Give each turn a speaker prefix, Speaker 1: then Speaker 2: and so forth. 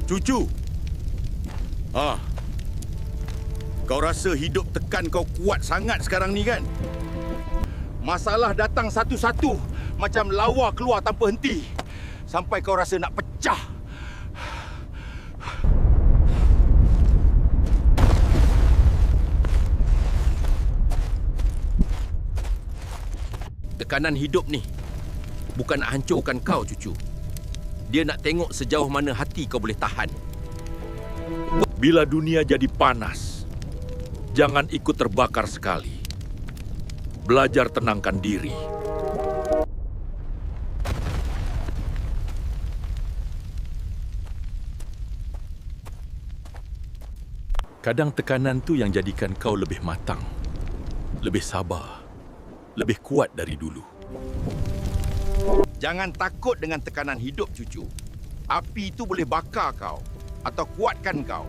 Speaker 1: Cucu. Ah. Kau rasa hidup tekan kau kuat sangat sekarang ni kan? Masalah datang satu-satu macam lawa keluar tanpa henti. Sampai kau rasa nak pecah. Tekanan hidup ni bukan nak hancurkan kau, cucu. Dia nak tengok sejauh mana hati kau boleh tahan.
Speaker 2: Bila dunia jadi panas, jangan ikut terbakar sekali. Belajar tenangkan diri. Kadang tekanan tu yang jadikan kau lebih matang, lebih sabar, lebih kuat dari dulu.
Speaker 1: Jangan takut dengan tekanan hidup, cucu. Api itu boleh bakar kau atau kuatkan kau.